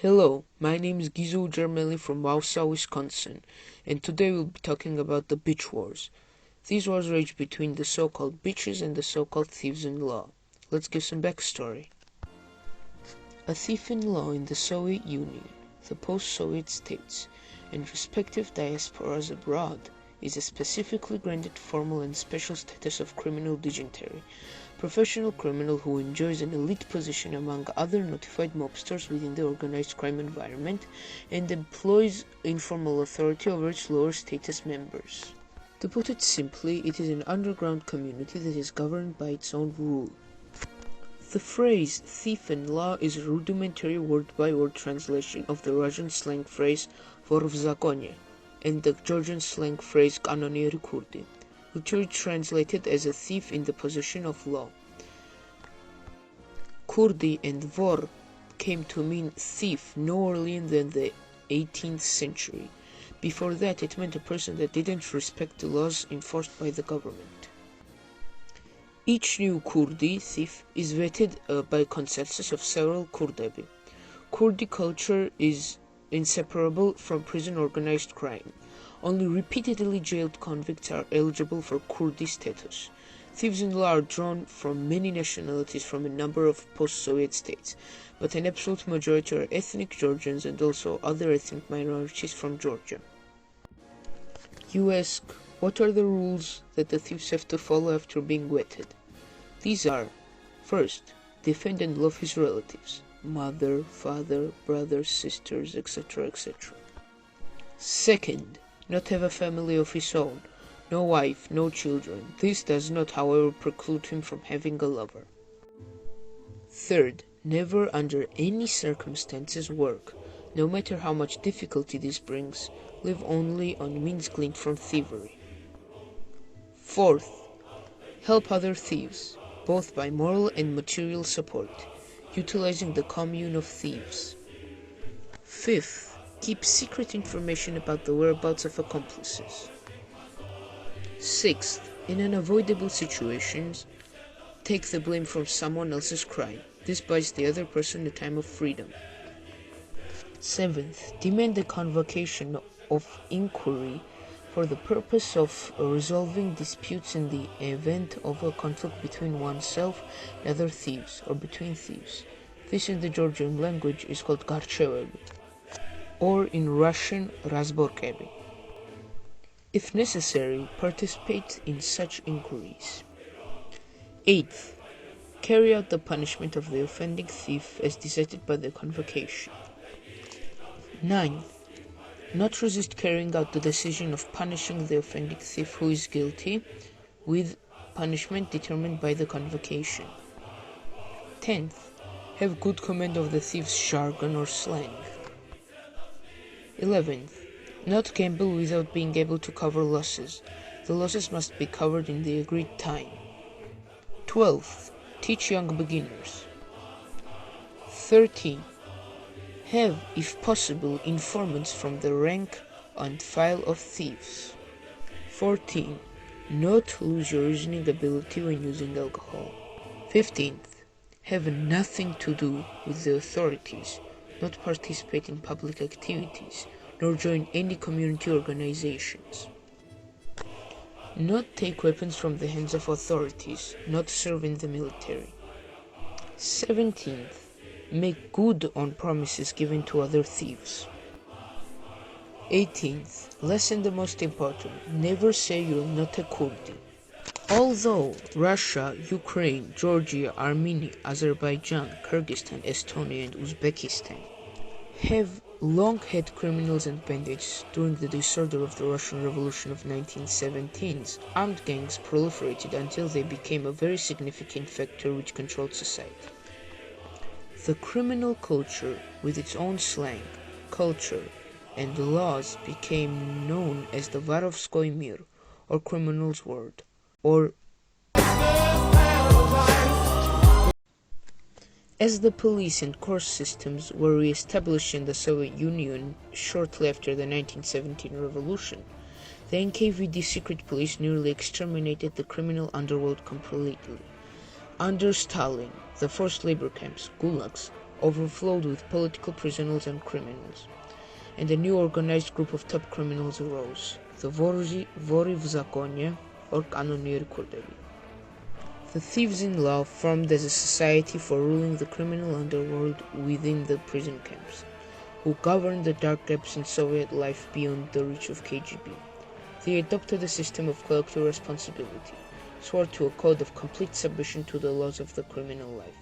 Hello, my name is Gizu Germeli from Wausau, Wisconsin, and today we'll be talking about the Bitch Wars. These wars raged between the so-called bitches and the so-called thieves-in-law. Let's give some backstory. A thief-in-law in the Soviet Union, the post-Soviet states, and respective diasporas abroad is a specifically granted formal and special status of criminal dignitary, professional criminal who enjoys an elite position among other notified mobsters within the organized crime environment and employs informal authority over its lower status members. To put it simply, it is an underground community that is governed by its own rule. The phrase thief-in-law is a rudimentary word-by-word translation of the Russian slang phrase vor v zakonie and the Georgian slang phrase kanonieri kurdi, literally translated as a thief in the possession of law. Kurdi and vor came to mean thief no earlier than the 18th century. Before that, it meant a person that didn't respect the laws enforced by the government. Each new Kurdi thief is vetted by consensus of several Kurdebi. Kurdi culture is inseparable from prison organized crime. Only repeatedly jailed convicts are eligible for Kurdi status. Thieves-in-law are drawn from many nationalities from a number of post-Soviet states, but an absolute majority are ethnic Georgians and also other ethnic minorities from Georgia. You ask, what are the rules that the thieves have to follow after being vetted? These are: first, defend and love his relatives, mother, father, brothers, sisters, etc., etc. Second, not have a family of his own, no wife, no children. This does not, however, preclude him from having a lover. Third, never under any circumstances work, no matter how much difficulty this brings. Live only on means gleaned from thievery. Fourth, help other thieves, both by moral and material support, utilizing the commune of thieves. Fifth, keep secret information about the whereabouts of accomplices. Sixth, in unavoidable situations, take the blame from someone else's crime. This buys the other person a time of freedom. Seventh, demand the convocation of inquiry for the purpose of resolving disputes in the event of a conflict between oneself and other thieves, or between thieves. This in the Georgian language is called garchevebi, or in Russian razborkebi. If necessary, participate in such inquiries. Eighth, carry out the punishment of the offending thief as decided by the convocation. Ninth, not resist carrying out the decision of punishing the offending thief who is guilty with punishment determined by the convocation. 10th, have good command of the thief's jargon or slang. 11th, not gamble without being able to cover losses. The losses must be covered in the agreed time. 12th, teach young beginners. 13. Have, if possible, informants from the rank and file of thieves. 14. Not lose your reasoning ability when using alcohol. 15th. Have nothing to do with the authorities, not participate in public activities, nor join any community organizations. Not take weapons from the hands of authorities, not serve in the military. 17th. Make good on promises given to other thieves. 18th, less and the most important, never say you're not a Kurdi. Although Russia, Ukraine, Georgia, Armenia, Azerbaijan, Kyrgyzstan, Estonia and Uzbekistan have long had criminals and bandits, during the disorder of the Russian Revolution of 1917s, armed gangs proliferated until they became a very significant factor which controlled society. The criminal culture, with its own slang, culture, and laws, became known as the Vorovskoy Mir, or criminal's word, or as the police and court systems were re-established in the Soviet Union shortly after the 1917 revolution, the NKVD secret police nearly exterminated the criminal underworld completely. Under Stalin, the forced labor camps, gulags, overflowed with political prisoners and criminals, and a new organized group of top criminals arose, the Vori v Zakonie, or Kanonieri Kurdevi. The thieves in law formed as a society for ruling the criminal underworld within the prison camps, who governed the dark gaps in Soviet life beyond the reach of KGB. They adopted a system of collective responsibility, swore to a code of complete submission to the laws of the criminal life,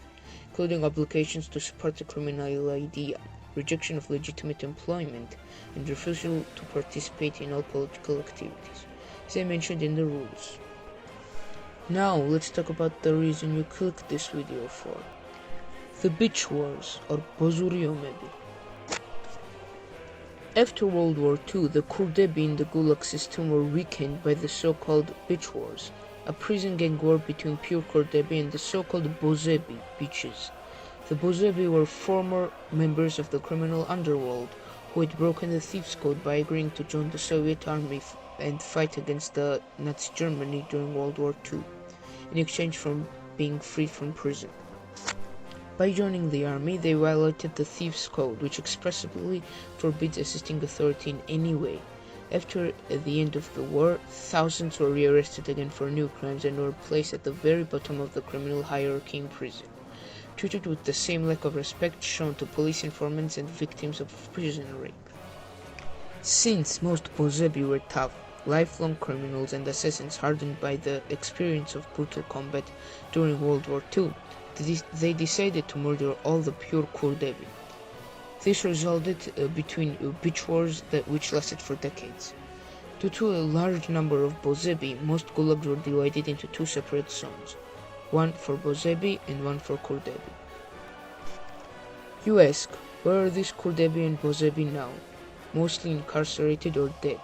including obligations to support the criminal idea, rejection of legitimate employment, and refusal to participate in all political activities, as I mentioned in the rules. Now let's talk about the reason you clicked this video for. The Bitch Wars, or Bozuriomebi. After World War II, the Kurdebi in the Gulag system were weakened by the so-called Bitch Wars, a prison gang war between pure Kurdebi and the so-called Bozebi, bitches. The Bozebi were former members of the criminal underworld who had broken the Thieves' Code by agreeing to join the Soviet army and fight against the Nazi Germany during World War II, in exchange for being freed from prison. By joining the army, they violated the Thieves' Code, which expressly forbids assisting authority in any way. After the end of the war, thousands were rearrested again for new crimes and were placed at the very bottom of the criminal hierarchy in prison, treated with the same lack of respect shown to police informants and victims of prison rape. Since most Bozebi were tough, lifelong criminals and assassins hardened by the experience of brutal combat during World War II, they decided to murder all the pure Kurdebi. This resulted between bitch wars which lasted for decades. Due to a large number of Bozebi, most gulags were divided into two separate zones, one for Bozebi and one for Kurdebi. You ask, where are these Kurdebi and Bozebi now? Mostly incarcerated or dead.